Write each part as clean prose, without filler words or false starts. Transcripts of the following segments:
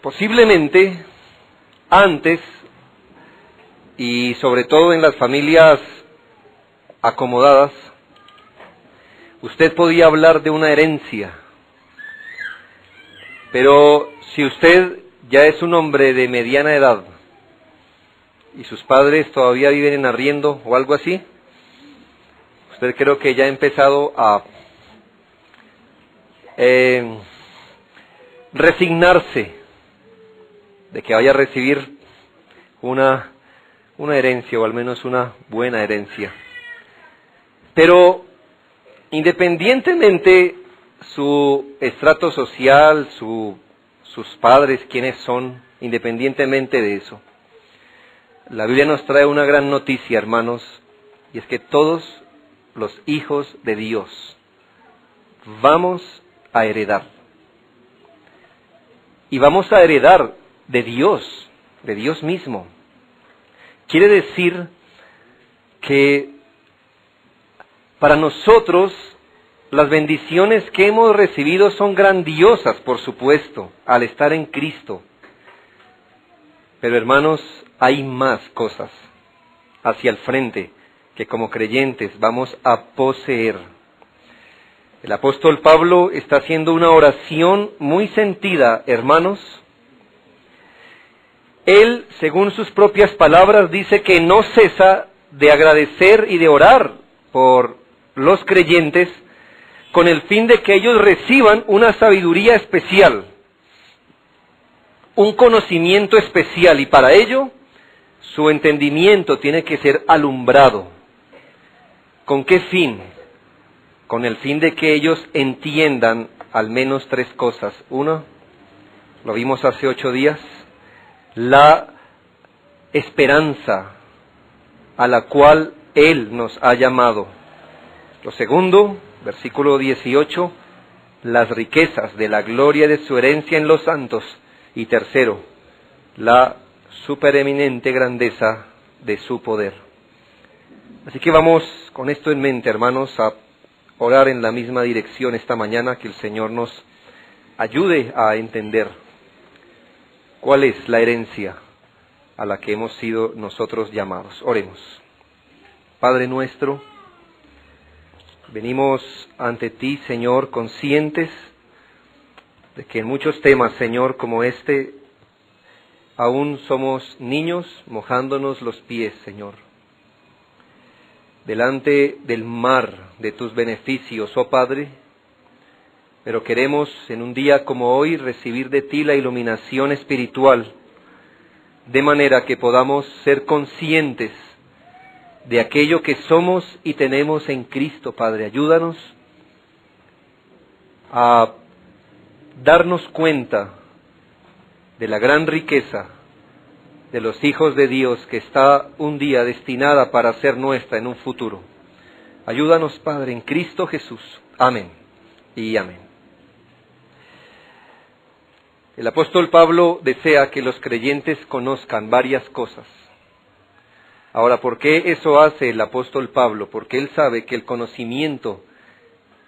Posiblemente antes, y sobre todo en las familias acomodadas, usted podía hablar de una herencia. Pero si usted ya es un hombre de mediana edad y sus padres todavía viven en arriendo o algo así, usted creo que ya ha empezado a resignarse de que vaya a recibir una herencia, o al menos una buena herencia. Pero independientemente su estrato social, sus padres, quiénes son, independientemente de eso, la Biblia nos trae una gran noticia, hermanos, y es que todos los hijos de Dios vamos a heredar. Y vamos a heredar de Dios mismo. Quiere decir que para nosotros las bendiciones que hemos recibido son grandiosas, por supuesto, al estar en Cristo. Pero hermanos, hay más cosas hacia el frente que como creyentes vamos a poseer. El apóstol Pablo está haciendo una oración muy sentida, hermanos. Él, según sus propias palabras, dice que no cesa de agradecer y de orar por los creyentes con el fin de que ellos reciban una sabiduría especial, un conocimiento especial, y para ello su entendimiento tiene que ser alumbrado. ¿Con qué fin? Con el fin de que ellos entiendan al menos tres cosas. Uno, lo vimos hace 8 días, la esperanza a la cual Él nos ha llamado. Lo segundo, versículo 18, las riquezas de la gloria de su herencia en los santos. Y tercero, la supereminente grandeza de su poder. Así que vamos con esto en mente, hermanos, a orar en la misma dirección esta mañana, que el Señor nos ayude a entender cuál es la herencia a la que hemos sido nosotros llamados. Oremos. Padre nuestro, venimos ante ti, Señor, conscientes de que en muchos temas, Señor, como este, aún somos niños mojándonos los pies, Señor, delante del mar de tus beneficios, oh Padre, pero queremos en un día como hoy recibir de ti la iluminación espiritual, de manera que podamos ser conscientes de aquello que somos y tenemos en Cristo, Padre. Ayúdanos a darnos cuenta de la gran riqueza de los hijos de Dios que está un día destinada para ser nuestra en un futuro. Ayúdanos, Padre, en Cristo Jesús. Amén y amén. El apóstol Pablo desea que los creyentes conozcan varias cosas. Ahora, ¿por qué eso hace el apóstol Pablo? Porque él sabe que el conocimiento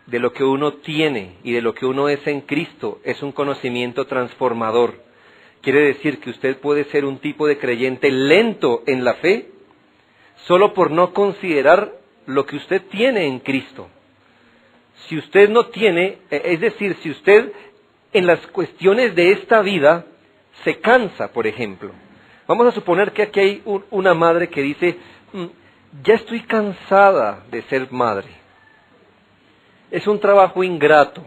de lo que uno tiene y de lo que uno es en Cristo es un conocimiento transformador. Quiere decir que usted puede ser un tipo de creyente lento en la fe solo por no considerar lo que usted tiene en Cristo. Si usted no tiene, es decir, si usted en las cuestiones de esta vida se cansa, por ejemplo. Vamos a suponer que aquí hay una madre que dice, ya estoy cansada de ser madre. Es un trabajo ingrato,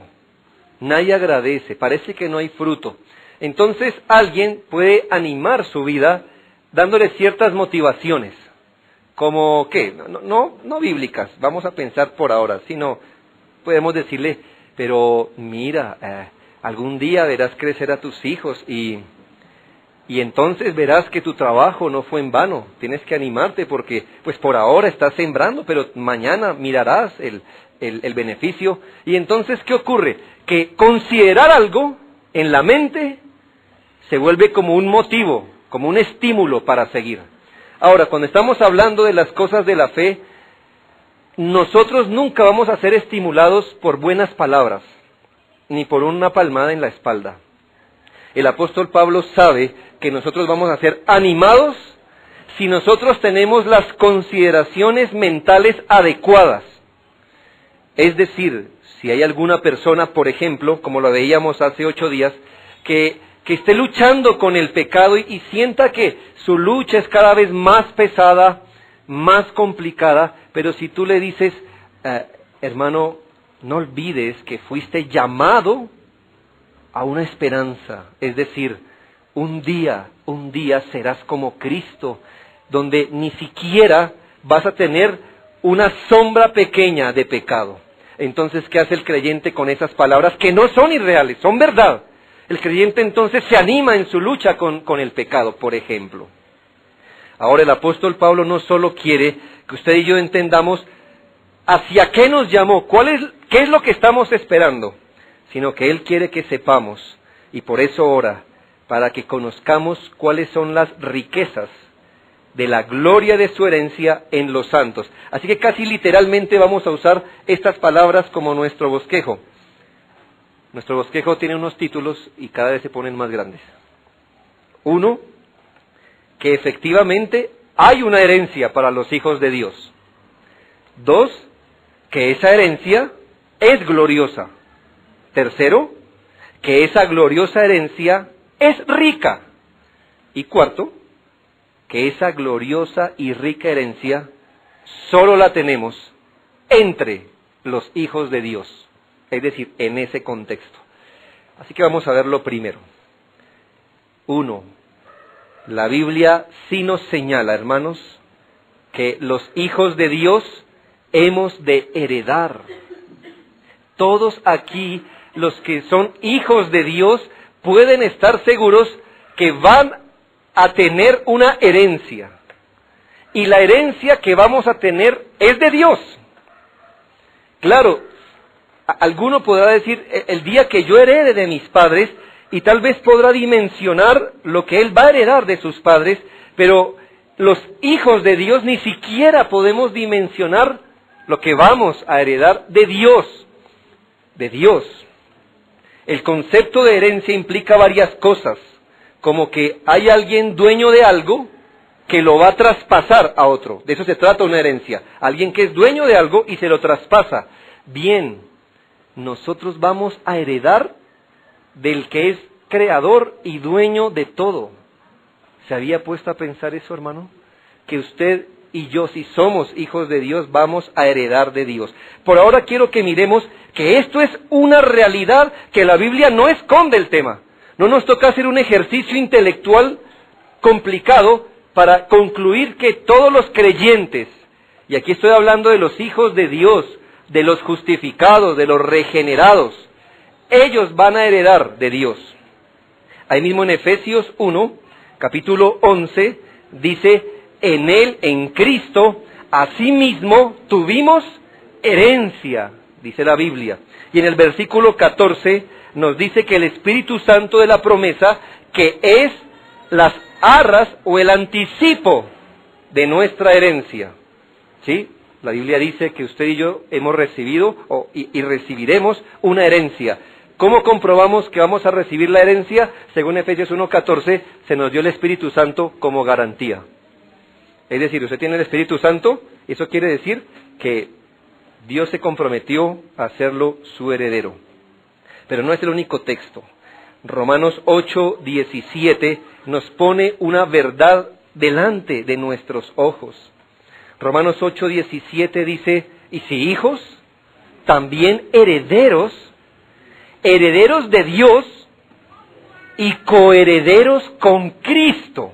nadie agradece, parece que no hay fruto. Entonces alguien puede animar su vida dándole ciertas motivaciones, como ¿qué? No bíblicas, vamos a pensar por ahora, sino podemos decirle, pero mira, algún día verás crecer a tus hijos y entonces verás que tu trabajo no fue en vano. Tienes que animarte porque pues por ahora estás sembrando, pero mañana mirarás el beneficio. Y entonces, ¿qué ocurre? Que considerar algo en la mente se vuelve como un motivo, como un estímulo para seguir. Ahora, cuando estamos hablando de las cosas de la fe, nosotros nunca vamos a ser estimulados por buenas palabras, ni por una palmada en la espalda. El apóstol Pablo sabe que nosotros vamos a ser animados si nosotros tenemos las consideraciones mentales adecuadas. Es decir, si hay alguna persona, por ejemplo, como lo veíamos hace 8 días, que esté luchando con el pecado y sienta que su lucha es cada vez más pesada, más complicada, pero si tú le dices, hermano, no olvides que fuiste llamado a una esperanza, es decir, un día serás como Cristo, donde ni siquiera vas a tener una sombra pequeña de pecado. Entonces, ¿qué hace el creyente con esas palabras que no son irreales, son verdad? El creyente entonces se anima en su lucha con el pecado, por ejemplo. Ahora el apóstol Pablo no solo quiere que usted y yo entendamos hacia qué nos llamó, qué es lo que estamos esperando, sino que él quiere que sepamos, y por eso ora, para que conozcamos cuáles son las riquezas de la gloria de su herencia en los santos. Así que casi literalmente vamos a usar estas palabras como nuestro bosquejo. Nuestro bosquejo tiene unos títulos y cada vez se ponen más grandes. 1, que efectivamente hay una herencia para los hijos de Dios. 2, que esa herencia es gloriosa. 3, que esa gloriosa herencia es rica. Y 4, que esa gloriosa y rica herencia solo la tenemos entre los hijos de Dios. Es decir, en ese contexto. Así que vamos a verlo primero. 1. La Biblia sí nos señala, hermanos, que los hijos de Dios hemos de heredar. Todos aquí, los que son hijos de Dios, pueden estar seguros que van a tener una herencia. Y la herencia que vamos a tener es de Dios. Claro, alguno podrá decir, el día que yo herede de mis padres, y tal vez podrá dimensionar lo que él va a heredar de sus padres, pero los hijos de Dios ni siquiera podemos dimensionar lo que vamos a heredar de Dios. De Dios. El concepto de herencia implica varias cosas, como que hay alguien dueño de algo que lo va a traspasar a otro. De eso se trata una herencia. Alguien que es dueño de algo y se lo traspasa. Bien, nosotros vamos a heredar del que es creador y dueño de todo. ¿Se había puesto a pensar eso, hermano? Que usted y yo, si somos hijos de Dios, vamos a heredar de Dios. Por ahora quiero que miremos que esto es una realidad, que la Biblia no esconde el tema. No nos toca hacer un ejercicio intelectual complicado para concluir que todos los creyentes, y aquí estoy hablando de los hijos de Dios, de los justificados, de los regenerados, ellos van a heredar de Dios. Ahí mismo en Efesios 1, capítulo 11, dice, en Él, en Cristo, asimismo tuvimos herencia, dice la Biblia. Y en el versículo 14 nos dice que el Espíritu Santo de la promesa, que es las arras o el anticipo de nuestra herencia. ¿Sí? La Biblia dice que usted y yo hemos recibido y recibiremos una herencia. ¿Cómo comprobamos que vamos a recibir la herencia? Según Efesios 1:14, se nos dio el Espíritu Santo como garantía. Es decir, usted tiene el Espíritu Santo, eso quiere decir que Dios se comprometió a hacerlo su heredero. Pero no es el único texto. Romanos 8:17 nos pone una verdad delante de nuestros ojos. Romanos 8:17 dice, y si hijos, también herederos, herederos de Dios y coherederos con Cristo.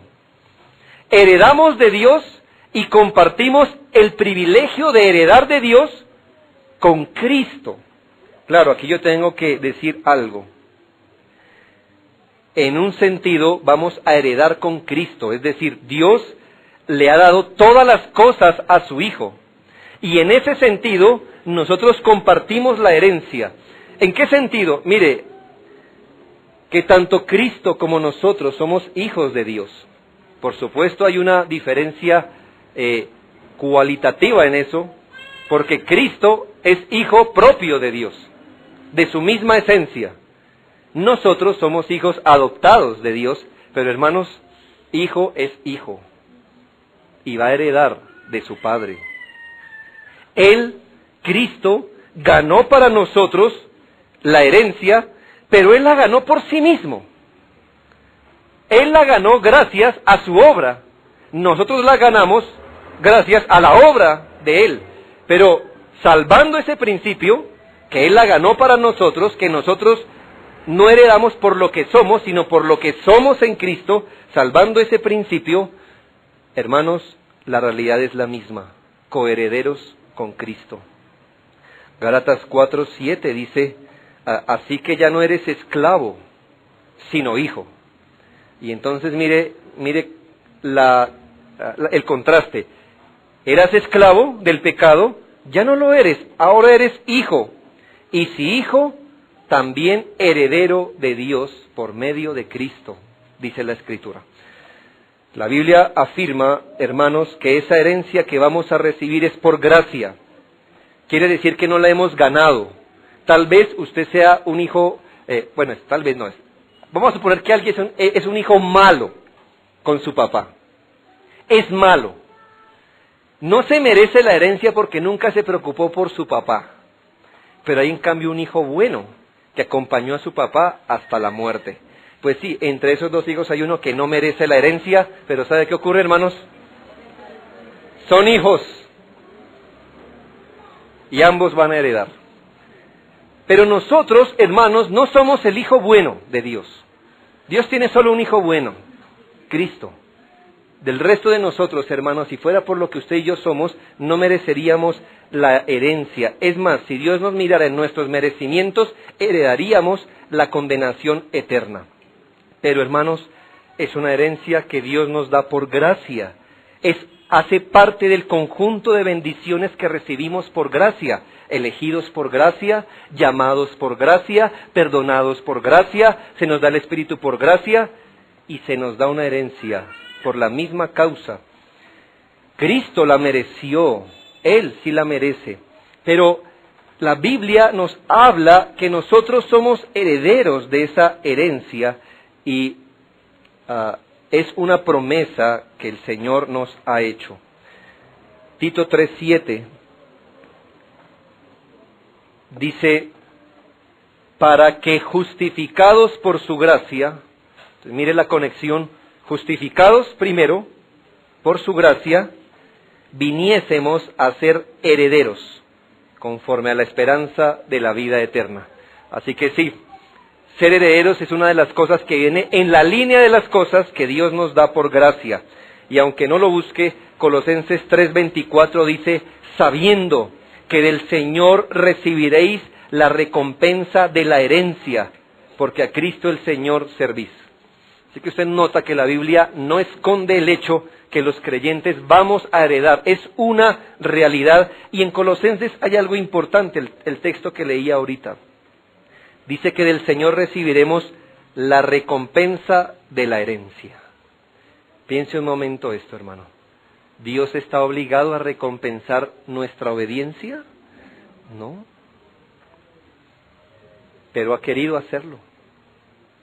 Heredamos de Dios y compartimos el privilegio de heredar de Dios con Cristo. Claro, aquí yo tengo que decir algo. En un sentido, vamos a heredar con Cristo, es decir, Dios le ha dado todas las cosas a su Hijo. Y en ese sentido, nosotros compartimos la herencia. ¿En qué sentido? Mire, que tanto Cristo como nosotros somos hijos de Dios. Por supuesto, hay una diferencia cualitativa en eso, porque Cristo es hijo propio de Dios, de su misma esencia. Nosotros somos hijos adoptados de Dios, pero hermanos, hijo es hijo y va a heredar de su Padre. Él, Cristo, ganó para nosotros la herencia, pero Él la ganó por sí mismo. Él la ganó gracias a su obra. Nosotros la ganamos gracias a la obra de Él. Pero salvando ese principio, que Él la ganó para nosotros, que nosotros no heredamos por lo que somos, sino por lo que somos en Cristo, salvando ese principio, hermanos, la realidad es la misma, coherederos con Cristo. Gálatas 4:7 dice, así que ya no eres esclavo, sino hijo. Y entonces mire el contraste. Eras esclavo del pecado, ya no lo eres, ahora eres hijo. Y si hijo, también heredero de Dios por medio de Cristo, dice la Escritura. La Biblia afirma, hermanos, que esa herencia que vamos a recibir es por gracia. Quiere decir que no la hemos ganado. Tal vez usted sea un hijo, tal vez no es. Vamos a suponer que alguien es un hijo malo con su papá. Es malo. No se merece la herencia porque nunca se preocupó por su papá. Pero hay en cambio un hijo bueno que acompañó a su papá hasta la muerte. Pues sí, entre esos dos hijos hay uno que no merece la herencia, pero ¿sabe qué ocurre, hermanos? Son hijos. Y ambos van a heredar. Pero nosotros, hermanos, no somos el hijo bueno de Dios. Dios tiene solo un hijo bueno, Cristo. Del resto de nosotros, hermanos, si fuera por lo que usted y yo somos, no mereceríamos la herencia. Es más, si Dios nos mirara en nuestros merecimientos, heredaríamos la condenación eterna. Pero, hermanos, es una herencia que Dios nos da por gracia. Hace parte del conjunto de bendiciones que recibimos por gracia. Elegidos por gracia, llamados por gracia, perdonados por gracia, se nos da el Espíritu por gracia y se nos da una herencia por la misma causa. Cristo la mereció, Él sí la merece, pero la Biblia nos habla que nosotros somos herederos de esa herencia y es una promesa que el Señor nos ha hecho. Tito 3:7 dice, para que justificados por su gracia, mire la conexión, justificados primero por su gracia, viniésemos a ser herederos, conforme a la esperanza de la vida eterna. Así que sí, ser herederos es una de las cosas que viene en la línea de las cosas que Dios nos da por gracia. Y aunque no lo busque, Colosenses 3:24 dice, sabiendo que del Señor recibiréis la recompensa de la herencia, porque a Cristo el Señor servís. Así que usted nota que la Biblia no esconde el hecho que los creyentes vamos a heredar. Es una realidad. Y en Colosenses hay algo importante, el texto que leía ahorita. Dice que del Señor recibiremos la recompensa de la herencia. Piense un momento esto, hermano. ¿Dios está obligado a recompensar nuestra obediencia? No. Pero ha querido hacerlo.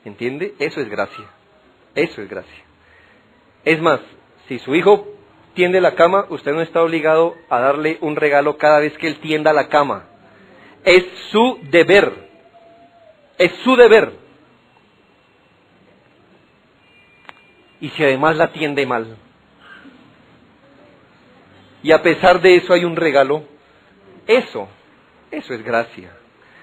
¿Entiende? Eso es gracia. Eso es gracia. Es más, si su hijo tiende la cama, usted no está obligado a darle un regalo cada vez que él tienda la cama. Es su deber. Es su deber. Y si además la tiende mal, y a pesar de eso hay un regalo, eso es gracia.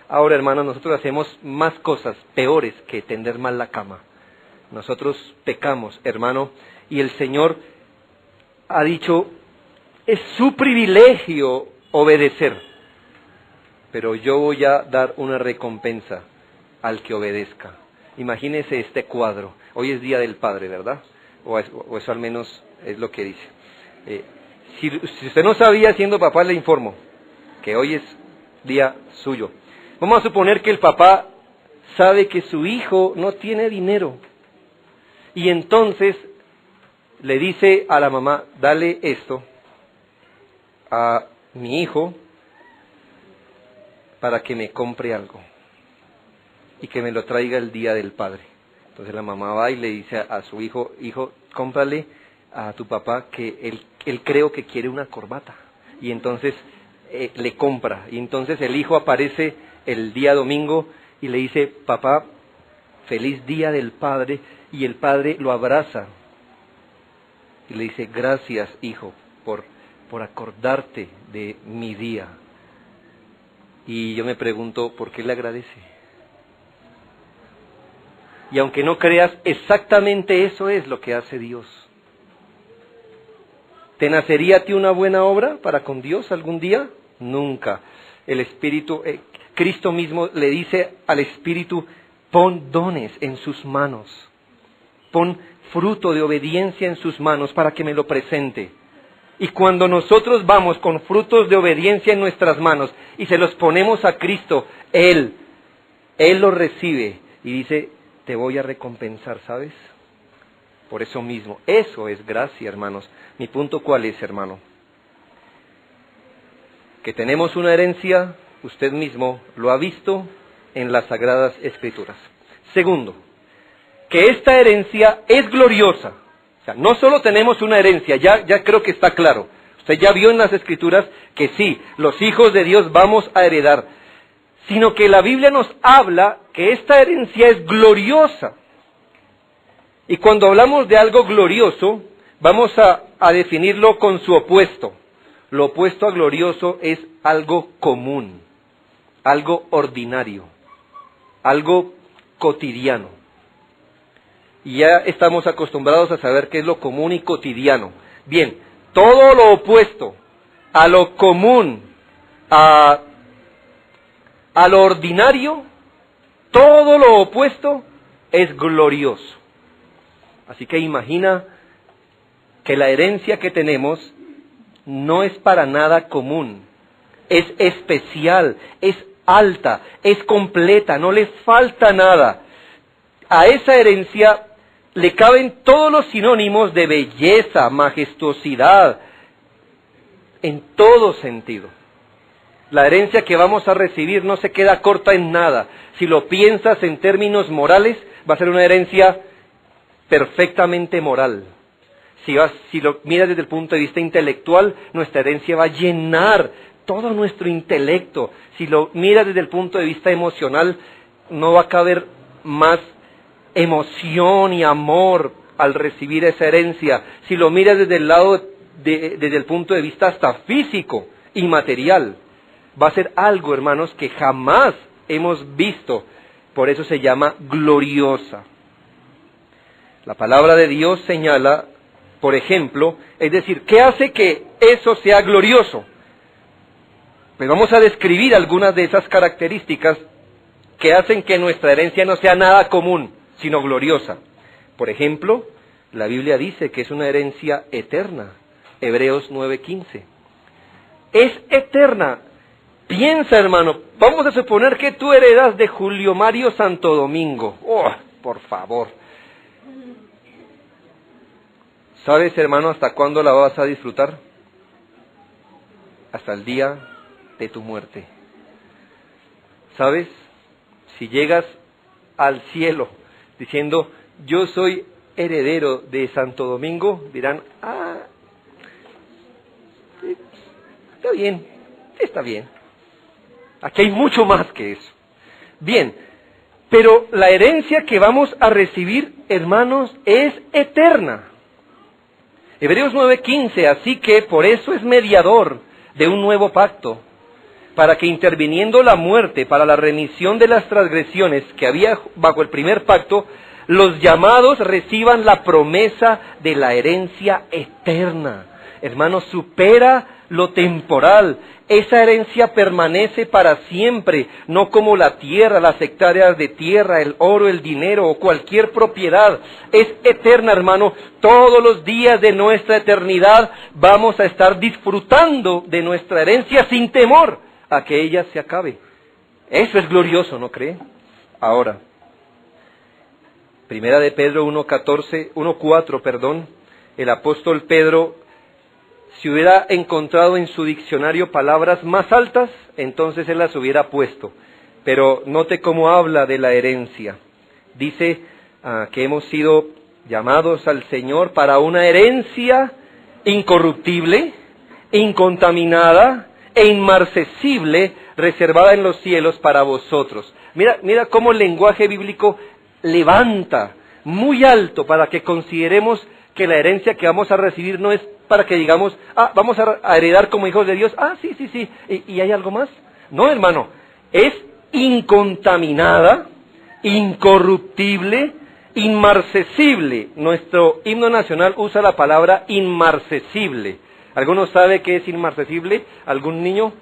Ahora, hermanos, nosotros hacemos más cosas peores que tender mal la cama. Nosotros pecamos, hermano, y el Señor ha dicho, es su privilegio obedecer, pero yo voy a dar una recompensa al que obedezca. Imagínese este cuadro. Hoy es Día del Padre, ¿verdad? O eso al menos es lo que dice. Si usted no sabía, siendo papá, le informo que hoy es día suyo. Vamos a suponer que el papá sabe que su hijo no tiene dinero. Y entonces le dice a la mamá, dale esto a mi hijo para que me compre algo. y que me lo traiga el día del padre. Entonces la mamá va y le dice a su hijo, hijo, cómprale a tu papá que él creo que quiere una corbata. Y entonces le compra. Y entonces el hijo aparece el día domingo y le dice, papá, feliz día del padre, y el padre lo abraza. Y le dice, gracias hijo por acordarte de mi día. Y yo me pregunto, ¿por qué le agradece? Y aunque no creas, exactamente eso es lo que hace Dios. ¿Te nacería a ti una buena obra para con Dios algún día? Nunca. El Espíritu, Cristo mismo le dice al Espíritu, pon dones en sus manos, pon fruto de obediencia en sus manos para que me lo presente. Y cuando nosotros vamos con frutos de obediencia en nuestras manos y se los ponemos a Cristo, Él los recibe y dice, te voy a recompensar, ¿sabes? Por eso mismo, eso es gracia, hermanos. Mi punto, ¿cuál es, hermano? Que tenemos una herencia, usted mismo lo ha visto en las Sagradas Escrituras. Segundo, que esta herencia es gloriosa. O sea, no solo tenemos una herencia, ya creo que está claro. Usted ya vio en las Escrituras que sí, los hijos de Dios vamos a heredar, sino que la Biblia nos habla que esta herencia es gloriosa. Y cuando hablamos de algo glorioso, vamos a definirlo con su opuesto. Lo opuesto a glorioso es algo común, algo ordinario, algo cotidiano. Y ya estamos acostumbrados a saber qué es lo común y cotidiano. Bien, todo lo opuesto a lo común, a lo ordinario, todo lo opuesto es glorioso. Así que imagina que la herencia que tenemos no es para nada común, es especial, es alta, es completa, no le falta nada. A esa herencia le caben todos los sinónimos de belleza, majestuosidad, en todo sentido. La herencia que vamos a recibir no se queda corta en nada. Si lo piensas en términos morales, va a ser una herencia perfectamente moral. Si lo miras desde el punto de vista intelectual, nuestra herencia va a llenar todo nuestro intelecto. Si lo miras desde el punto de vista emocional, no va a caber más emoción y amor al recibir esa herencia. Si lo miras desde el lado, desde el punto de vista hasta físico y material, va a ser algo, hermanos, que jamás hemos visto. Por eso se llama gloriosa. La palabra de Dios señala, por ejemplo, es decir, ¿qué hace que eso sea glorioso? Pues vamos a describir algunas de esas características que hacen que nuestra herencia no sea nada común, sino gloriosa. Por ejemplo, la Biblia dice que es una herencia eterna. Hebreos 9:15. Es eterna. Piensa, hermano, vamos a suponer que tú heredas de Julio Mario Santo Domingo. Oh, por favor. ¿Sabes, hermano, hasta cuándo la vas a disfrutar? Hasta el día de tu muerte. ¿Sabes? Si llegas al cielo diciendo, yo soy heredero de Santo Domingo, dirán, está bien. Aquí hay mucho más que eso. Bien, pero la herencia que vamos a recibir, hermanos, es eterna. Hebreos 9:15, así que por eso es mediador de un nuevo pacto, para que interviniendo la muerte para la remisión de las transgresiones que había bajo el primer pacto, los llamados reciban la promesa de la herencia eterna. Hermanos, supera lo temporal. Esa herencia permanece para siempre, no como la tierra, las hectáreas de tierra, el oro, el dinero o cualquier propiedad. Es eterna, hermano. Todos los días de nuestra eternidad vamos a estar disfrutando de nuestra herencia sin temor a que ella se acabe. Eso es glorioso, ¿no cree? Ahora, Primera de Pedro 1:4, el apóstol Pedro, si hubiera encontrado en su diccionario palabras más altas, entonces él las hubiera puesto. Pero note cómo habla de la herencia. Dice que hemos sido llamados al Señor para una herencia incorruptible, incontaminada e inmarcesible, reservada en los cielos para vosotros. Mira cómo el lenguaje bíblico levanta muy alto para que consideremos que la herencia que vamos a recibir no es para que digamos, vamos a heredar como hijos de Dios, sí, ¿y hay algo más? No, hermano, es incontaminada, incorruptible, inmarcesible. Nuestro himno nacional usa la palabra inmarcesible. ¿Alguno sabe qué es inmarcesible? ¿Algún niño?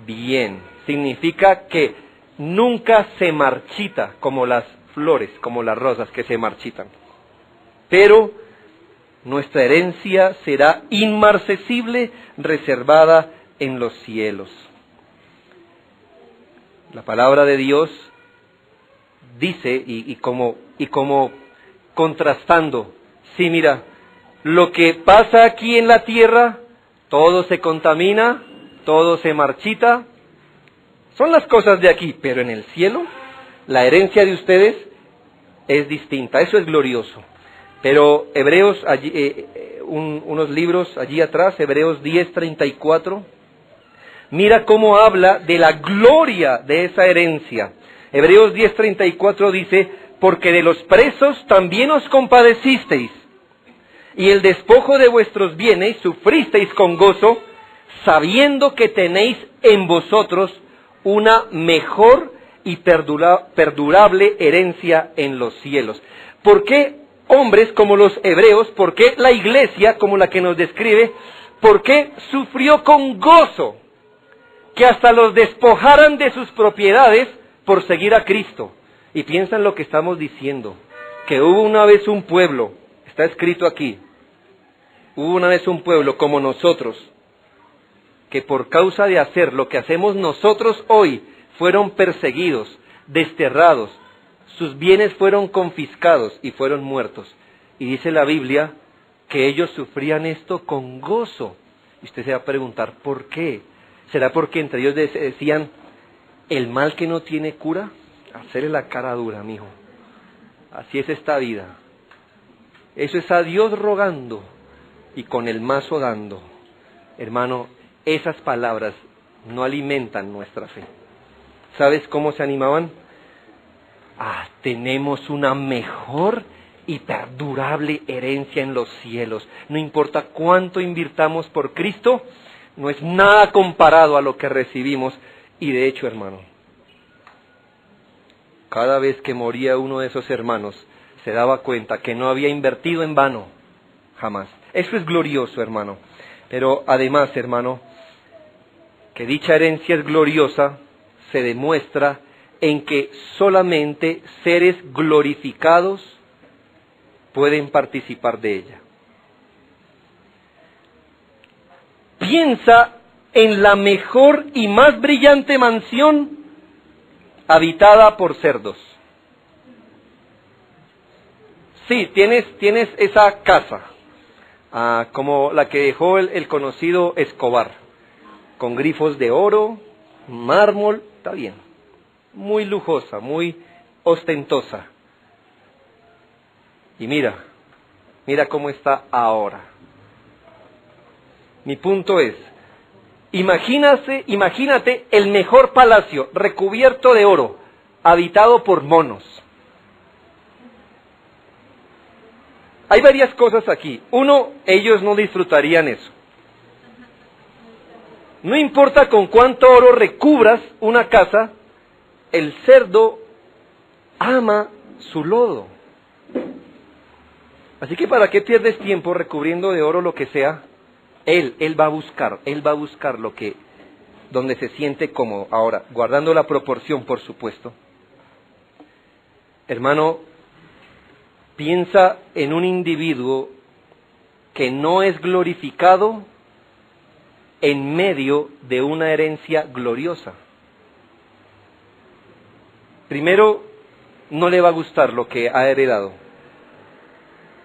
Bien, significa que nunca se marchita como las flores, como las rosas que se marchitan. Pero nuestra herencia será inmarcesible, reservada en los cielos. La palabra de Dios dice, y como contrastando, sí, mira, lo que pasa aquí en la tierra, todo se contamina, todo se marchita, son las cosas de aquí, pero en el cielo, la herencia de ustedes es distinta, eso es glorioso. Pero Hebreos, unos libros allí atrás, Hebreos 10:34, mira cómo habla de la gloria de esa herencia. Hebreos 10:34 dice, porque de los presos también os compadecisteis, y el despojo de vuestros bienes sufristeis con gozo, sabiendo que tenéis en vosotros una mejor y perdurable herencia en los cielos. ¿Por qué hombres como los hebreos? ¿Por qué la iglesia como la que nos describe? ¿Por qué sufrió con gozo que hasta los despojaran de sus propiedades por seguir a Cristo? Y piensa en lo que estamos diciendo, que hubo una vez un pueblo, está escrito aquí, hubo una vez un pueblo como nosotros, que por causa de hacer lo que hacemos nosotros hoy, fueron perseguidos, desterrados, sus bienes fueron confiscados y fueron muertos. Y dice la Biblia que ellos sufrían esto con gozo. Y usted se va a preguntar, ¿por qué? ¿Será porque entre ellos decían, el mal que no tiene cura? Hacerle la cara dura, mijo. Así es esta vida. Eso es a Dios rogando y con el mazo dando. Hermano, esas palabras no alimentan nuestra fe. ¿Sabes cómo se animaban? Tenemos una mejor y perdurable herencia en los cielos. No importa cuánto invirtamos por Cristo, no es nada comparado a lo que recibimos. Y de hecho, hermano, cada vez que moría uno de esos hermanos, se daba cuenta que no había invertido en vano, jamás. Eso es glorioso, hermano. Pero además, hermano, que dicha herencia es gloriosa, se demuestra en que solamente seres glorificados pueden participar de ella. Piensa en la mejor y más brillante mansión habitada por cerdos. Sí, tienes esa casa, como la que dejó el conocido Escobar, con grifos de oro, mármol, está bien, muy lujosa, muy ostentosa. Y mira cómo está ahora. Mi punto es, imagínate el mejor palacio recubierto de oro, habitado por monos. Hay varias cosas aquí. Uno, ellos no disfrutarían eso. No importa con cuánto oro recubras una casa, el cerdo ama su lodo. Así que ¿para qué pierdes tiempo recubriendo de oro lo que sea? Él va a buscar donde se siente cómodo. Ahora, guardando la proporción, por supuesto. Hermano, piensa en un individuo que no es glorificado en medio de una herencia gloriosa. Primero, no le va a gustar lo que ha heredado.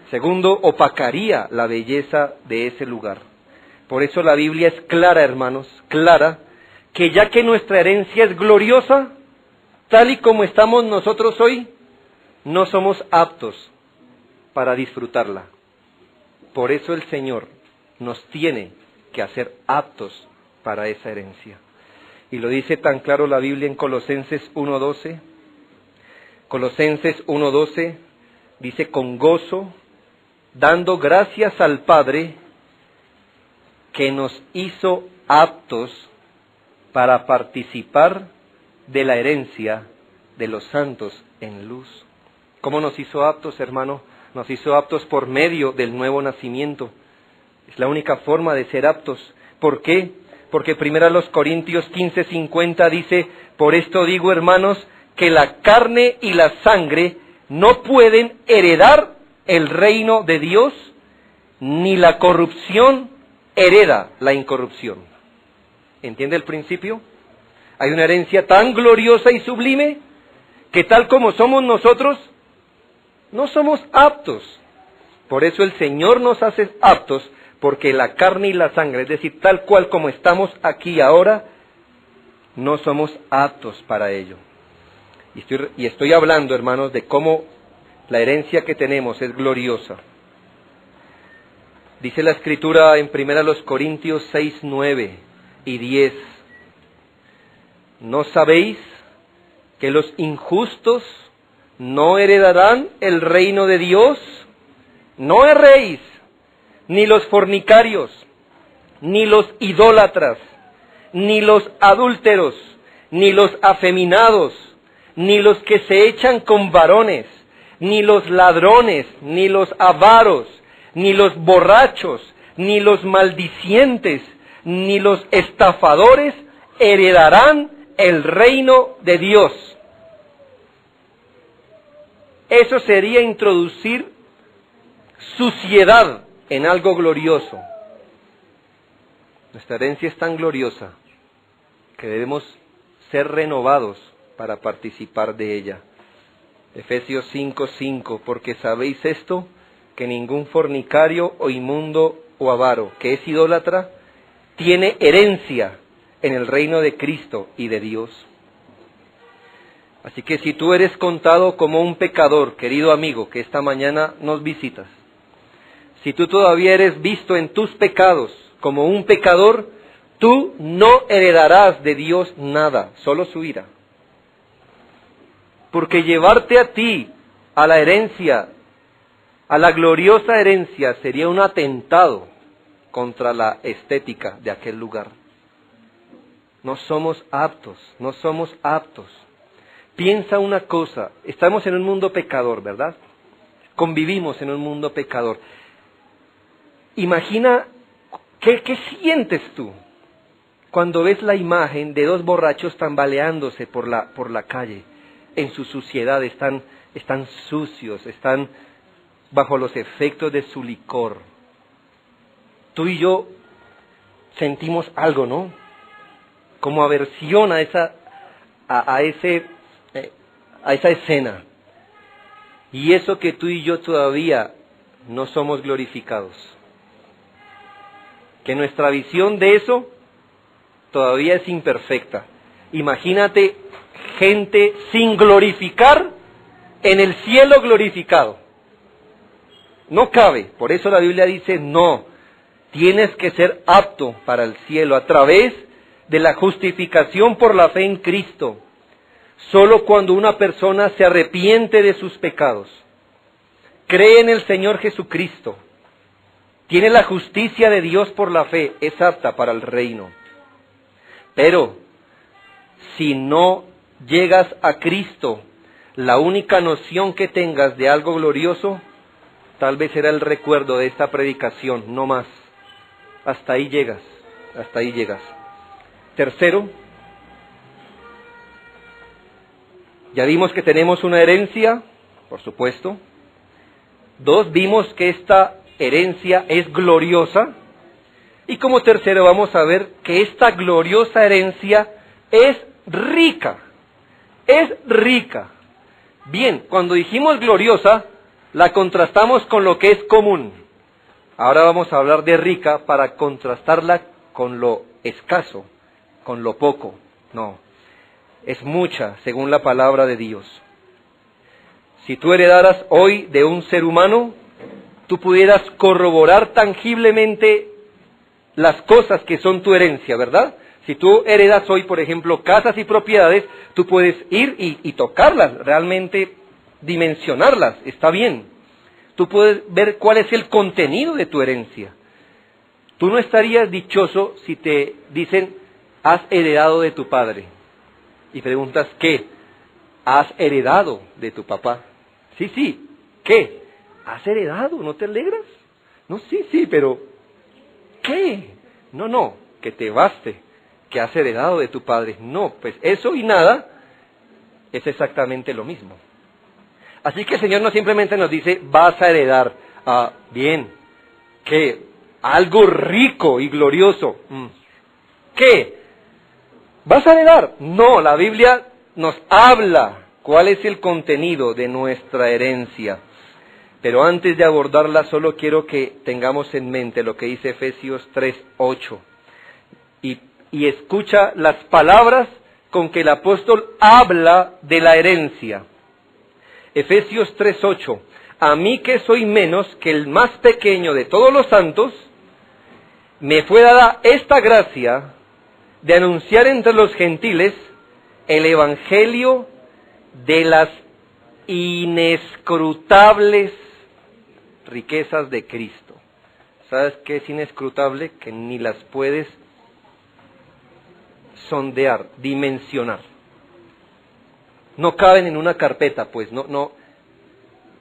Segundo, opacaría la belleza de ese lugar. Por eso la Biblia es clara, hermanos, clara, que ya que nuestra herencia es gloriosa, tal y como estamos nosotros hoy, no somos aptos para disfrutarla. Por eso el Señor nos tiene que hacer aptos para esa herencia. Y lo dice tan claro la Biblia en Colosenses 1:12. Colosenses 1:12 dice: con gozo, dando gracias al Padre, que nos hizo aptos para participar de la herencia de los santos en luz. ¿Cómo nos hizo aptos, hermano? Nos hizo aptos por medio del nuevo nacimiento. Es la única forma de ser aptos. ¿Por qué? Porque 1 Corintios 15:50 dice: por esto digo, hermanos, que la carne y la sangre no pueden heredar el reino de Dios, ni la corrupción hereda la incorrupción. ¿Entiende el principio? Hay una herencia tan gloriosa y sublime que tal como somos nosotros, no somos aptos. Por eso el Señor nos hace aptos, porque la carne y la sangre, es decir, tal cual como estamos aquí ahora, no somos aptos para ello. Y estoy hablando, hermanos, de cómo la herencia que tenemos es gloriosa. Dice la Escritura en 1 Corintios 6, 9 y 10. ¿No sabéis que los injustos no heredarán el reino de Dios? No erréis, ni los fornicarios, ni los idólatras, ni los adúlteros, ni los afeminados, ni los que se echan con varones, ni los ladrones, ni los avaros, ni los borrachos, ni los maldicientes, ni los estafadores heredarán el reino de Dios. Eso sería introducir suciedad en algo glorioso. Nuestra herencia es tan gloriosa que debemos ser renovados para participar de ella. Efesios 5:5, porque sabéis esto, que ningún fornicario o inmundo o avaro, que es idólatra, tiene herencia en el reino de Cristo y de Dios. Así que si tú eres contado como un pecador, querido amigo, que esta mañana nos visitas, si tú todavía eres visto en tus pecados como un pecador, tú no heredarás de Dios nada, solo su ira. Porque llevarte a ti a la herencia, a la gloriosa herencia, sería un atentado contra la estética de aquel lugar. No somos aptos, no somos aptos. Piensa una cosa, estamos en un mundo pecador, ¿verdad? Convivimos en un mundo pecador. Imagina, ¿qué sientes tú cuando ves la imagen de dos borrachos tambaleándose por la calle? En su suciedad, están sucios, están bajo los efectos de su licor. Tú y yo sentimos algo, ¿no? Como aversión a esa escena. Y eso que tú y yo todavía no somos glorificados. Que nuestra visión de eso todavía es imperfecta. Imagínate gente sin glorificar en el cielo glorificado. No cabe. Por eso la Biblia dice, no, tienes que ser apto para el cielo a través de la justificación por la fe en Cristo. Solo cuando una persona se arrepiente de sus pecados, cree en el Señor Jesucristo, tiene la justicia de Dios por la fe, es apta para el reino. Pero si no llegas a Cristo, la única noción que tengas de algo glorioso, tal vez será el recuerdo de esta predicación, no más. Hasta ahí llegas, hasta ahí llegas. Tercero, ya vimos que tenemos una herencia, por supuesto. 2, vimos que esta herencia es gloriosa. Y como tercero vamos a ver que esta gloriosa herencia es rica. Es rica. Bien, cuando dijimos gloriosa, la contrastamos con lo que es común. Ahora vamos a hablar de rica para contrastarla con lo escaso, con lo poco. No. es mucha según la palabra de Dios. Si tú heredaras hoy de un ser humano, tú pudieras corroborar tangiblemente las cosas que son tu herencia, ¿verdad? Si tú heredas hoy, por ejemplo, casas y propiedades, tú puedes ir y tocarlas, realmente dimensionarlas, está bien. Tú puedes ver cuál es el contenido de tu herencia. Tú no estarías dichoso si te dicen, has heredado de tu padre. Y preguntas, ¿qué? Has heredado de tu papá. Sí, ¿qué? ¿Has heredado? ¿No te alegras? No, sí, pero ¿qué? No, que te baste, que has heredado de tu padre. No, pues eso y nada es exactamente lo mismo. Así que el Señor no simplemente nos dice, vas a heredar. Bien, ¿qué? Algo rico y glorioso. ¿Qué? ¿Vas a heredar? No, la Biblia nos habla cuál es el contenido de nuestra herencia. Pero antes de abordarla, solo quiero que tengamos en mente lo que dice Efesios 3:8. Y escucha las palabras con que el apóstol habla de la herencia. Efesios 3:8. A mí que soy menos que el más pequeño de todos los santos, me fue dada esta gracia de anunciar entre los gentiles el evangelio de las inescrutables riquezas de Cristo. ¿Sabes qué es inescrutable? Que ni las puedes sondear, dimensionar. No caben en una carpeta, pues, no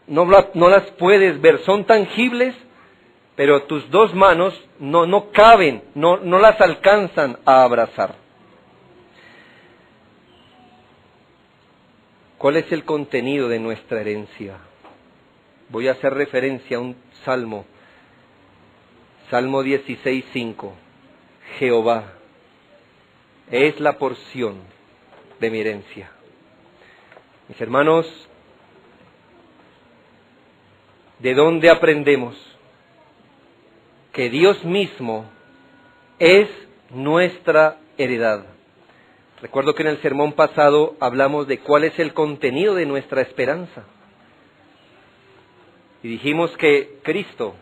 las puedes ver, son tangibles, pero tus dos manos no caben, no las alcanzan a abrazar. ¿Cuál es el contenido de nuestra herencia? Voy a hacer referencia a un salmo, Salmo 16:5. Jehová es la porción de mi herencia. Mis hermanos, ¿de dónde aprendemos que Dios mismo es nuestra heredad? Recuerdo que en el sermón pasado hablamos de cuál es el contenido de nuestra esperanza. Y dijimos que Cristo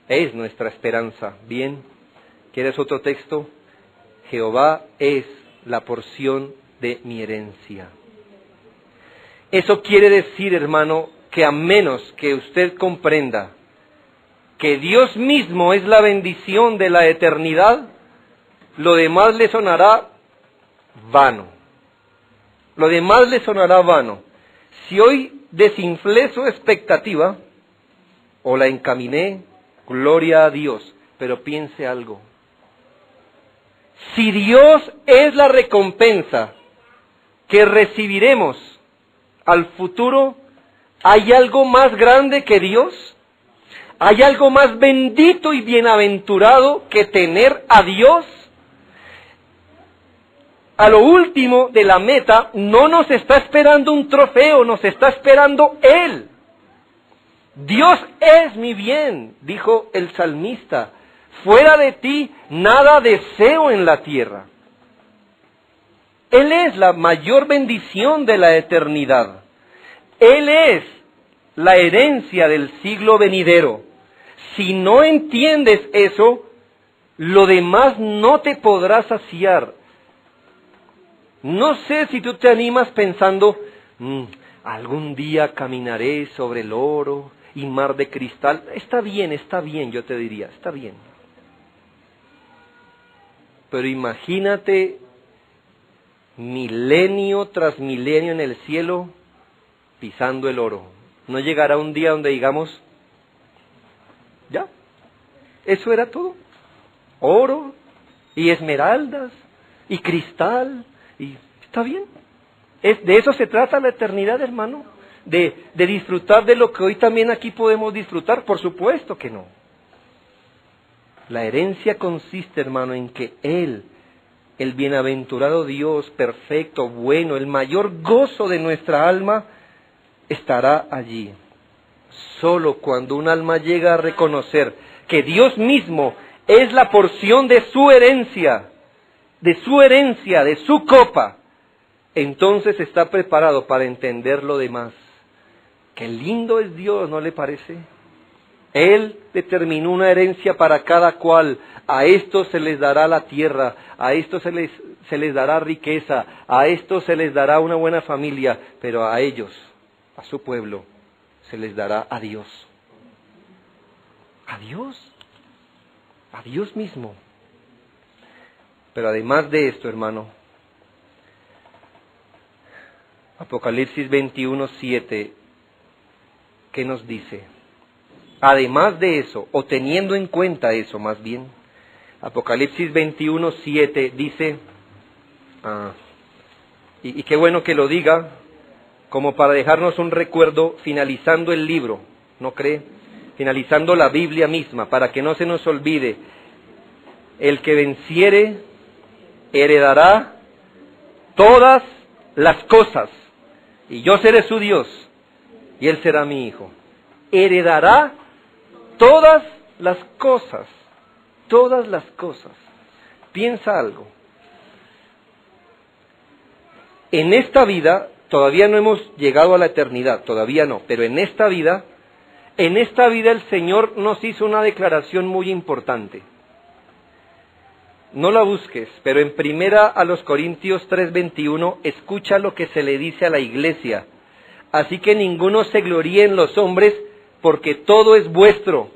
es nuestra esperanza. Bien, ¿quieres otro texto? Jehová es la porción de mi herencia. Eso quiere decir, hermano, que a menos que usted comprenda que Dios mismo es la bendición de la eternidad, lo demás le sonará vano. Lo demás le sonará vano. Si hoy desinflé su expectativa o la encaminé, gloria a Dios, pero piense algo. Si Dios es la recompensa que recibiremos al futuro, ¿hay algo más grande que Dios? ¿Hay algo más bendito y bienaventurado que tener a Dios? A lo último de la meta no nos está esperando un trofeo, nos está esperando Él. Dios es mi bien, dijo el salmista. Fuera de ti nada deseo en la tierra. Él es la mayor bendición de la eternidad. Él es la herencia del siglo venidero. Si no entiendes eso, lo demás no te podrá saciar. No sé si tú te animas pensando, algún día caminaré sobre el oro y mar de cristal. Está bien, yo te diría, está bien. Pero imagínate milenio tras milenio en el cielo pisando el oro. ¿No llegará un día donde digamos, ya, eso era todo? Oro y esmeraldas y cristal, y está bien. De eso se trata la eternidad, hermano. De disfrutar de lo que hoy también aquí podemos disfrutar. Por supuesto que no. La herencia consiste, hermano, en que Él, el bienaventurado Dios, perfecto, bueno, el mayor gozo de nuestra alma, estará allí. Solo cuando un alma llega a reconocer que Dios mismo es la porción de su herencia, de su copa, entonces está preparado para entender lo demás. Qué lindo es Dios, ¿no le parece? Él determinó una herencia para cada cual. A estos se les dará la tierra, a estos se les dará riqueza, a estos se les dará una buena familia, pero a ellos, a su pueblo, se les dará a Dios. A Dios mismo. Pero además de esto, hermano, Apocalipsis 21:7, ¿qué nos dice? Además de eso, o teniendo en cuenta eso más bien, Apocalipsis 21:7 dice, y qué bueno que lo diga, como para dejarnos un recuerdo finalizando el libro, ¿no cree? Finalizando la Biblia misma, para que no se nos olvide, el que venciere heredará todas las cosas, y yo seré su Dios, y él será mi hijo. Heredará todas las cosas, todas las cosas. Piensa algo. En esta vida, todavía no hemos llegado a la eternidad, todavía no, pero en esta vida el Señor nos hizo una declaración muy importante. No la busques, pero en 1 Corintios 3:21, escucha lo que se le dice a la iglesia. Así que ninguno se gloríe en los hombres, porque todo es vuestro,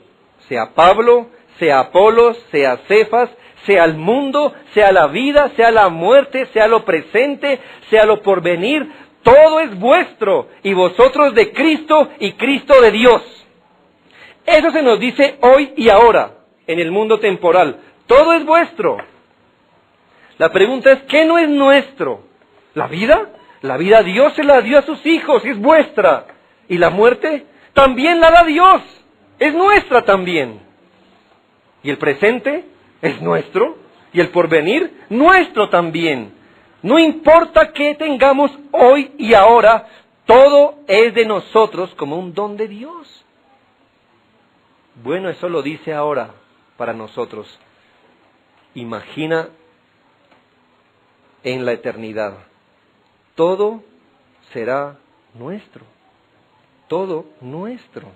sea Pablo, sea Apolos, sea Cefas, sea el mundo, sea la vida, sea la muerte, sea lo presente, sea lo porvenir, todo es vuestro, y vosotros de Cristo y Cristo de Dios. Eso se nos dice hoy y ahora, en el mundo temporal. Todo es vuestro. La pregunta es, ¿qué no es nuestro? ¿La vida? La vida Dios se la dio a sus hijos, es vuestra. ¿Y la muerte? También la da Dios, es nuestra también. ¿Y el presente? Es nuestro. ¿Y el porvenir? Nuestro también. No importa qué tengamos hoy y ahora, todo es de nosotros como un don de Dios. Bueno, eso lo dice ahora para nosotros. Imagina en la eternidad. Todo será nuestro. Todo nuestro.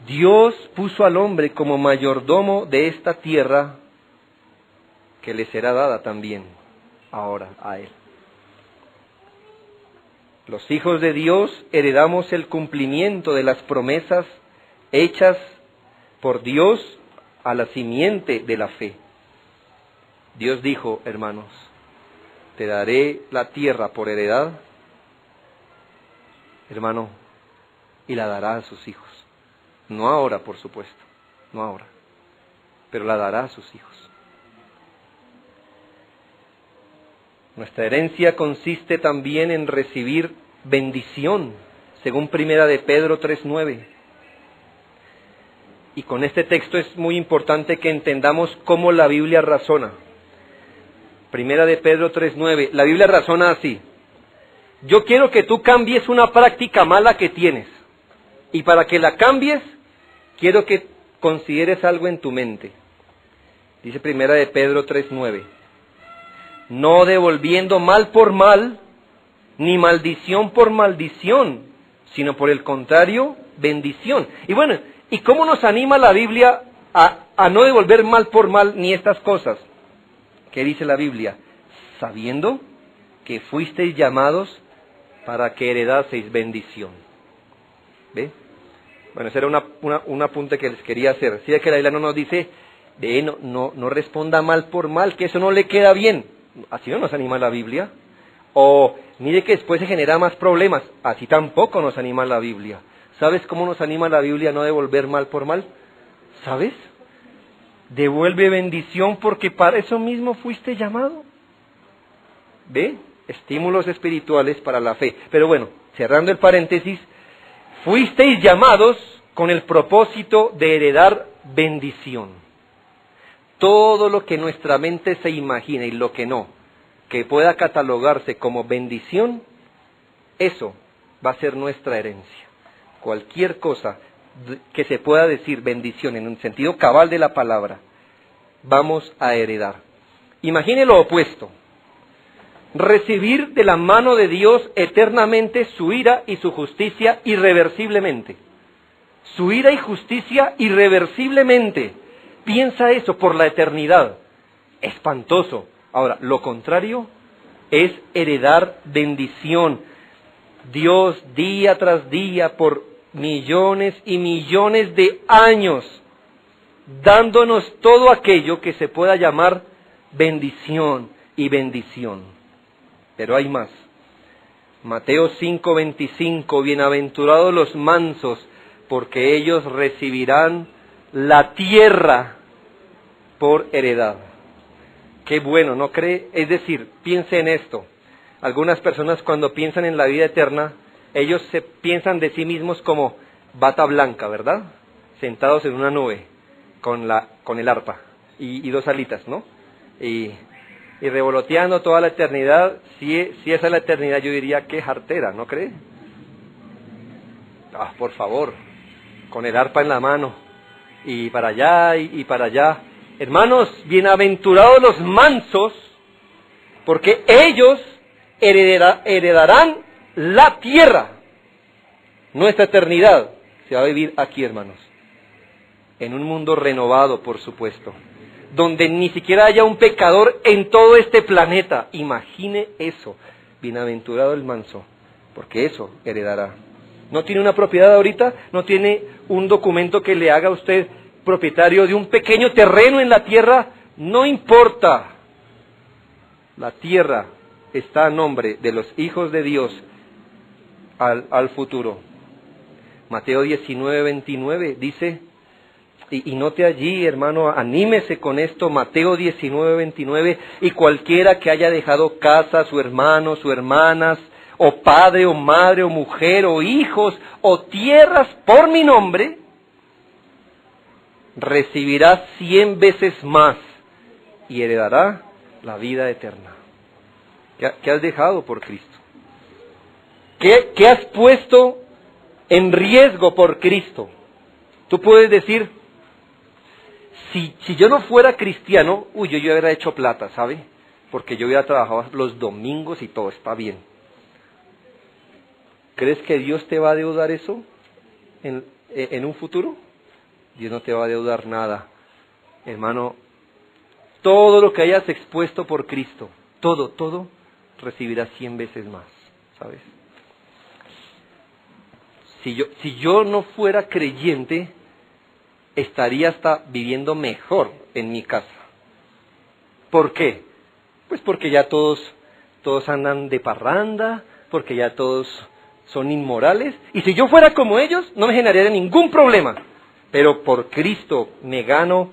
Dios puso al hombre como mayordomo de esta tierra que le será dada también ahora a él. Los hijos de Dios heredamos el cumplimiento de las promesas hechas por Dios a la simiente de la fe. Dios dijo, hermanos, te daré la tierra por heredad, hermano, y la dará a sus hijos. No ahora, por supuesto, no ahora, pero la dará a sus hijos. Nuestra herencia consiste también en recibir bendición, según 1 de Pedro 3:9. Y con este texto es muy importante que entendamos cómo la Biblia razona. 1 de Pedro 3:9, la Biblia razona así. Yo quiero que tú cambies una práctica mala que tienes. Y para que la cambies, quiero que consideres algo en tu mente. Dice 1 de Pedro 3:9. No devolviendo mal por mal, ni maldición por maldición, sino por el contrario, bendición. Y bueno, ¿y cómo nos anima la Biblia a no devolver mal por mal ni estas cosas? ¿Qué dice la Biblia? Sabiendo que fuisteis llamados para que heredaseis bendición. ¿Ve? Bueno, ese era un apunte que les quería hacer. Si es que la Biblia no nos dice, no responda mal por mal, que eso no le queda bien. Así no nos anima la Biblia. O mire que después se genera más problemas. Así tampoco nos anima la Biblia. ¿Sabes cómo nos anima la Biblia a no devolver mal por mal? ¿Sabes? Devuelve bendición porque para eso mismo fuiste llamado. ¿Ve? Estímulos espirituales para la fe. Pero bueno, cerrando el paréntesis, fuisteis llamados con el propósito de heredar bendición. Todo lo que nuestra mente se imagina y lo que no, que pueda catalogarse como bendición, eso va a ser nuestra herencia. Cualquier cosa que se pueda decir bendición en un sentido cabal de la palabra, vamos a heredar. Imagine lo opuesto. Recibir de la mano de Dios eternamente su ira y su justicia irreversiblemente. Su ira y justicia irreversiblemente. Piensa eso por la eternidad. Espantoso. Ahora, lo contrario es heredar bendición. Dios día tras día por millones y millones de años dándonos todo aquello que se pueda llamar bendición y bendición. Pero hay más. Mateo 5:25, bienaventurados los mansos, porque ellos recibirán la tierra por heredad. Qué bueno, ¿no cree? Es decir, piense en esto. Algunas personas cuando piensan en la vida eterna, ellos se piensan de sí mismos como bata blanca, ¿verdad? Sentados en una nube con el arpa y dos alitas, ¿no? Y revoloteando toda la eternidad. Si esa es la eternidad, yo diría que jartera, ¿no cree? Por favor, con el arpa en la mano, y para allá y para allá. Hermanos, bienaventurados los mansos, porque ellos heredarán la tierra. Nuestra eternidad se va a vivir aquí, hermanos, en un mundo renovado, por supuesto, donde ni siquiera haya un pecador en todo este planeta. Imagine eso. Bienaventurado el manso, porque eso heredará. ¿No tiene una propiedad ahorita? ¿No tiene un documento que le haga a usted propietario de un pequeño terreno en la tierra? No importa. La tierra está a nombre de los hijos de Dios al futuro. Mateo 19:29 dice, y note allí, hermano, anímese con esto, Mateo 19:29, y cualquiera que haya dejado casa, su hermano, sus hermanas, o padre, o madre, o mujer, o hijos, o tierras por mi nombre, recibirá 100 veces más y heredará la vida eterna. ¿Qué has dejado por Cristo? ¿Qué has puesto en riesgo por Cristo? Tú puedes decir, si yo no fuera cristiano, yo hubiera hecho plata, ¿sabe? Porque yo hubiera trabajado los domingos y todo está bien. ¿Crees que Dios te va a deudar eso en un futuro? Dios no te va a deudar nada. Hermano, todo lo que hayas expuesto por Cristo, todo, recibirás 100 veces más, ¿sabes? Si yo no fuera creyente, estaría hasta viviendo mejor en mi casa. ¿Por qué? Pues porque ya todos andan de parranda, porque ya todos son inmorales, y si yo fuera como ellos, no me generaría ningún problema. Pero por Cristo me gano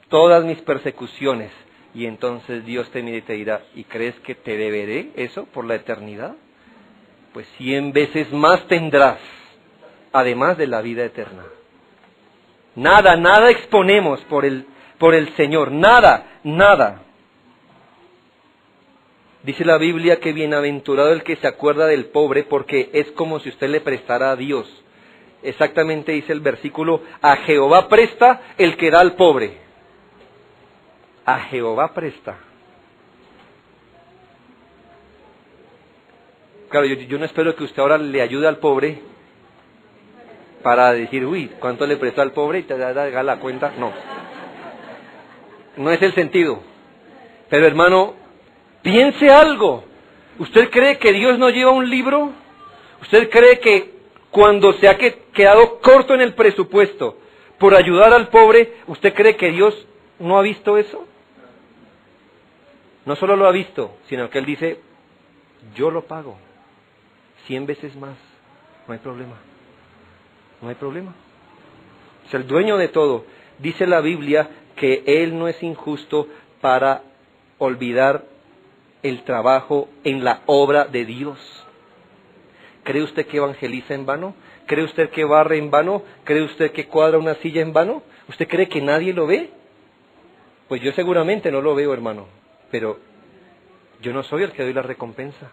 todas mis persecuciones, y entonces Dios te mira y te dirá, ¿y crees que te deberé eso por la eternidad? Pues 100 veces más tendrás, además de la vida eterna. Nada exponemos por el Señor, nada. Dice la Biblia que bienaventurado el que se acuerda del pobre, porque es como si usted le prestara a Dios. Exactamente dice el versículo, a Jehová presta el que da al pobre. A Jehová presta. Claro, yo no espero que usted ahora le ayude al pobre para decir, ¿cuánto le prestó al pobre? Y te da la cuenta. No es el sentido. Pero hermano, piense algo. ¿Usted cree que Dios no lleva un libro? ¿Usted cree que cuando se ha quedado corto en el presupuesto por ayudar al pobre, usted cree que Dios no ha visto eso? No solo lo ha visto, sino que Él dice, yo lo pago 100 veces más, no hay problema. Es el dueño de todo. Dice la Biblia que Él no es injusto para olvidar el trabajo en la obra de Dios. ¿Cree usted que evangeliza en vano? ¿Cree usted que barre en vano? ¿Cree usted que cuadra una silla en vano? ¿Usted cree que nadie lo ve? Pues yo seguramente no lo veo, hermano, pero yo no soy el que doy la recompensa.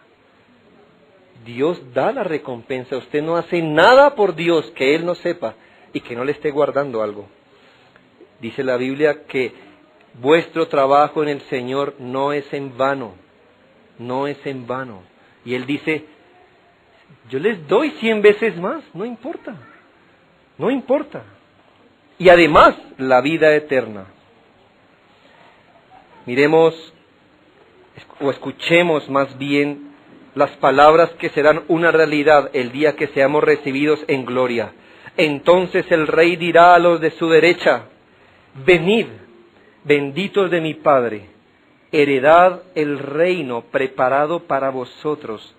Dios da la recompensa. Usted no hace nada por Dios que Él no sepa y que no le esté guardando algo. Dice la Biblia que Vuestro trabajo en el Señor no es en vano, no es en vano. Y Él dice, yo les doy 100 veces más, no importa, no importa. Y además, la vida eterna. Miremos, o escuchemos más bien, las palabras que serán una realidad el día que seamos recibidos en gloria. Entonces el Rey dirá a los de su derecha, venid, benditos de mi Padre, heredad el reino preparado para vosotros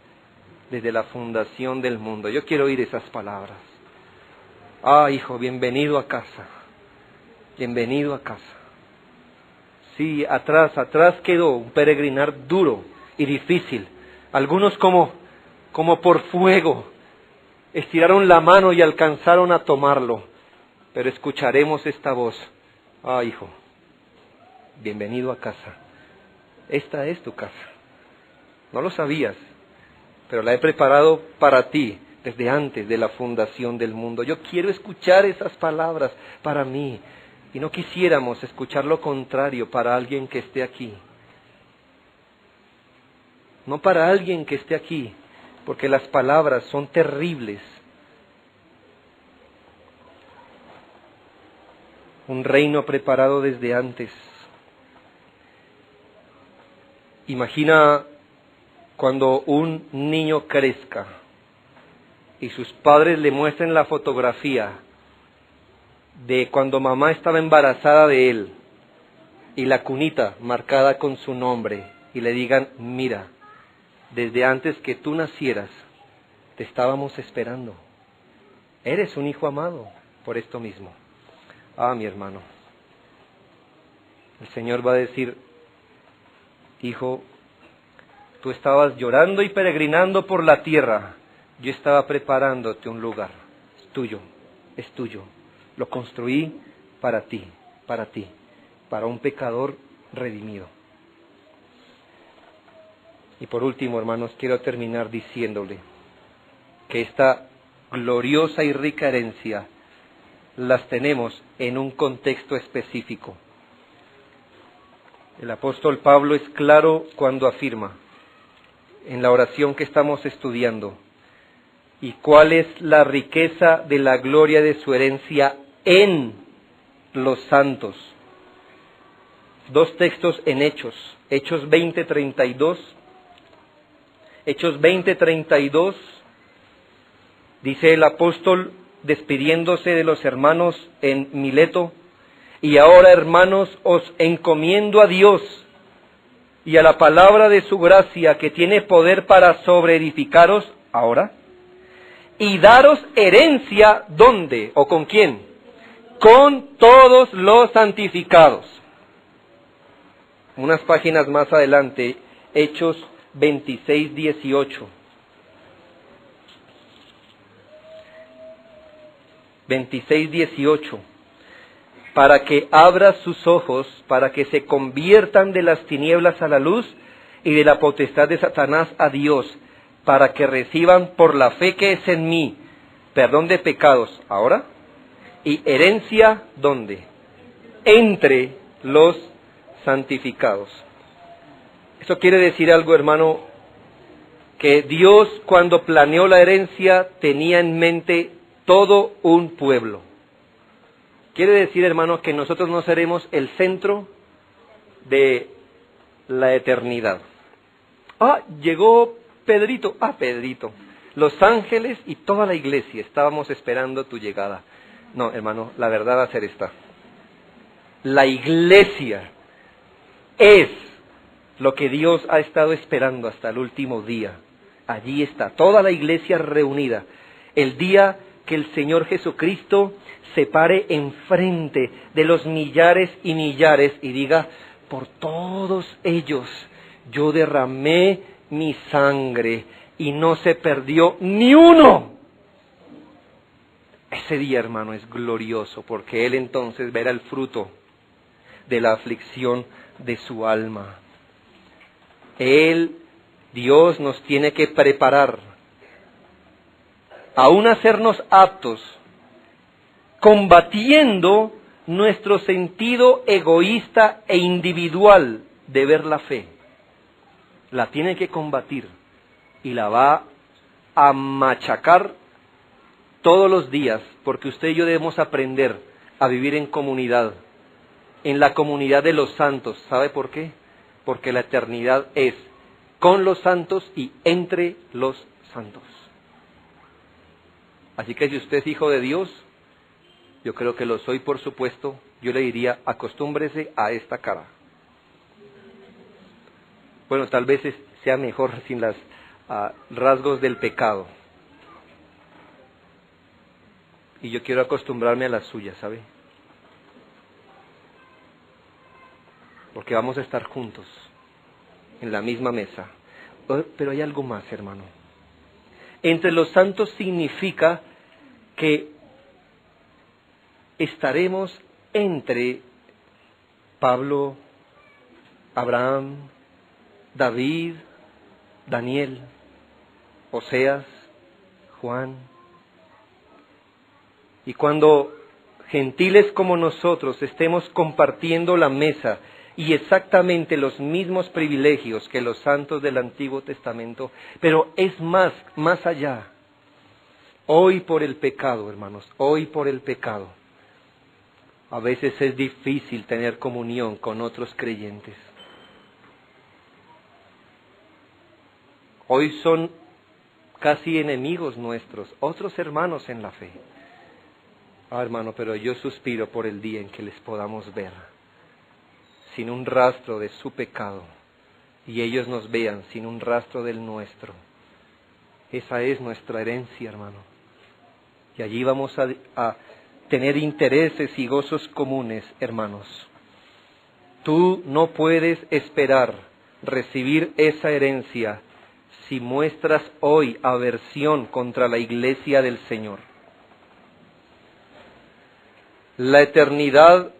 desde la fundación del mundo. Yo quiero oír esas palabras. Ah, hijo, bienvenido a casa, bienvenido a casa. Sí, atrás quedó un peregrinar duro y difícil. Algunos como por fuego estiraron la mano y alcanzaron a tomarlo. Pero escucharemos esta voz. Ah, hijo, bienvenido a casa. Esta es tu casa. No lo sabías, pero la he preparado para ti desde antes de la fundación del mundo. Yo quiero escuchar esas palabras para mí. Y no quisiéramos escuchar lo contrario para alguien que esté aquí. No para alguien que esté aquí, porque las palabras son terribles. Un reino preparado desde antes. Imagina cuando un niño crezca y sus padres le muestren la fotografía de cuando mamá estaba embarazada de él y la cunita marcada con su nombre y le digan, mira, desde antes que tú nacieras te estábamos esperando. Eres un hijo amado por esto mismo. Ah, mi hermano, el Señor va a decir, hijo, tú estabas llorando y peregrinando por la tierra, yo estaba preparándote un lugar, es tuyo, lo construí para ti, para un pecador redimido. Y por último, hermanos, quiero terminar diciéndole que esta gloriosa y rica herencia las tenemos en un contexto específico. El apóstol Pablo es claro cuando afirma, en la oración que estamos estudiando, ¿y cuál es la riqueza de la gloria de su herencia en los santos? Dos textos en Hechos 20:32. Hechos 20:32, dice el apóstol despidiéndose de los hermanos en Mileto, y ahora, hermanos, os encomiendo a Dios y a la palabra de su gracia que tiene poder para sobreedificaros ahora y daros herencia, ¿dónde o con quién? Con todos los santificados. Unas páginas más adelante, Hechos 26:18. 26:18. Para que abra sus ojos, para que se conviertan de las tinieblas a la luz y de la potestad de Satanás a Dios, para que reciban por la fe que es en mí perdón de pecados ahora y herencia ¿dónde? Entre los santificados. Eso quiere decir algo, hermano, que Dios cuando planeó la herencia tenía en mente todo un pueblo. Quiere decir, hermano, que nosotros no seremos el centro de la eternidad. Llegó Pedrito. Pedrito. Los ángeles y toda la iglesia estábamos esperando tu llegada. No, hermano, la verdad va a ser esta. La iglesia es lo que Dios ha estado esperando hasta el último día. Allí está, toda la iglesia reunida. El día que el Señor Jesucristo se pare enfrente de los millares y millares y diga, por todos ellos yo derramé mi sangre y no se perdió ni uno. Ese día, hermano, es glorioso porque Él entonces verá el fruto de la aflicción de su alma. Dios nos tiene que preparar, aún hacernos aptos, combatiendo nuestro sentido egoísta e individual de ver la fe. La tiene que combatir y la va a machacar todos los días, porque usted y yo debemos aprender a vivir en comunidad, en la comunidad de los santos. ¿Sabe por qué? Porque la eternidad es con los santos y entre los santos. Así que si usted es hijo de Dios, yo creo que lo soy, por supuesto, yo le diría, acostúmbrese a esta cara. Bueno, tal vez sea mejor sin los rasgos del pecado. Y yo quiero acostumbrarme a la suya, ¿sabe? Porque vamos a estar juntos, en la misma mesa. Pero hay algo más, hermano. Entre los santos significa que estaremos entre Pablo, Abraham, David, Daniel, Oseas, Juan. Y cuando gentiles como nosotros estemos compartiendo la mesa y exactamente los mismos privilegios que los santos del Antiguo Testamento, pero es más allá. Hoy por el pecado, hermanos, hoy por el pecado, a veces es difícil tener comunión con otros creyentes. Hoy son casi enemigos nuestros, otros hermanos en la fe. Hermano, pero yo suspiro por el día en que les podamos ver sin un rastro de su pecado y ellos nos vean sin un rastro del nuestro. Esa es nuestra herencia, hermano. Y allí vamos a tener intereses y gozos comunes, hermanos. Tú no puedes esperar recibir esa herencia si muestras hoy aversión contra la iglesia del Señor. La eternidad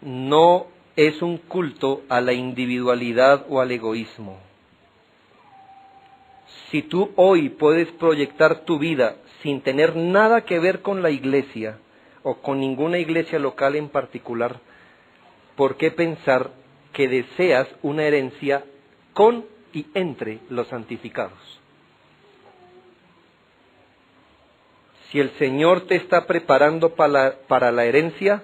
no es un culto a la individualidad o al egoísmo. Si tú hoy puedes proyectar tu vida sin tener nada que ver con la iglesia o con ninguna iglesia local en particular, ¿por qué pensar que deseas una herencia con y entre los santificados? Si el Señor te está preparando para la herencia,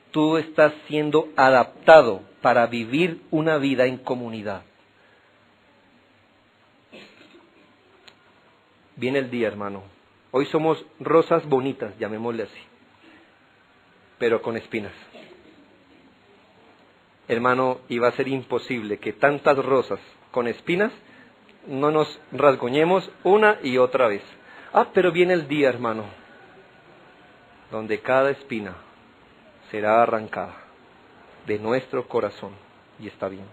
tú estás siendo adaptado para vivir una vida en comunidad. Viene el día, hermano. Hoy somos rosas bonitas, llamémosle así, pero con espinas. Hermano, y va a ser imposible que tantas rosas con espinas no nos rasguñemos una y otra vez. Pero viene el día, hermano, donde cada espina será arrancada de nuestro corazón, y está bien.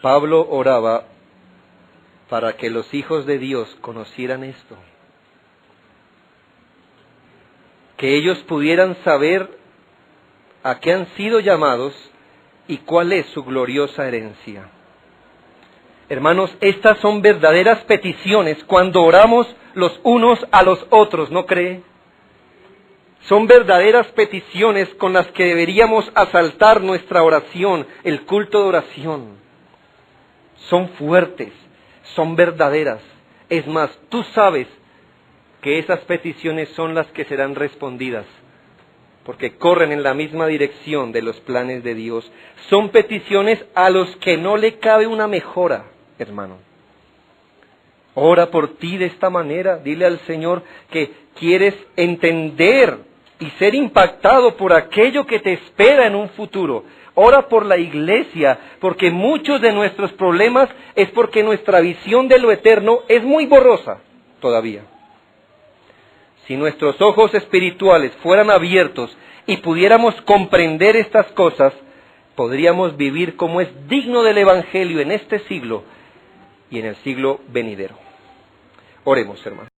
Pablo oraba para que los hijos de Dios conocieran esto, que ellos pudieran saber a qué han sido llamados y cuál es su gloriosa herencia. Hermanos, estas son verdaderas peticiones cuando oramos los unos a los otros, ¿no cree? Son verdaderas peticiones con las que deberíamos asaltar nuestra oración, el culto de oración. Son fuertes, son verdaderas. Es más, tú sabes que esas peticiones son las que serán respondidas, porque corren en la misma dirección de los planes de Dios. Son peticiones a los que no le cabe una mejora, hermano. Ora por ti de esta manera. Dile al Señor que quieres entender y ser impactado por aquello que te espera en un futuro. Ora por la iglesia, porque muchos de nuestros problemas es porque nuestra visión de lo eterno es muy borrosa todavía. Si nuestros ojos espirituales fueran abiertos y pudiéramos comprender estas cosas, podríamos vivir como es digno del Evangelio en este siglo y en el siglo venidero. Oremos, hermanos.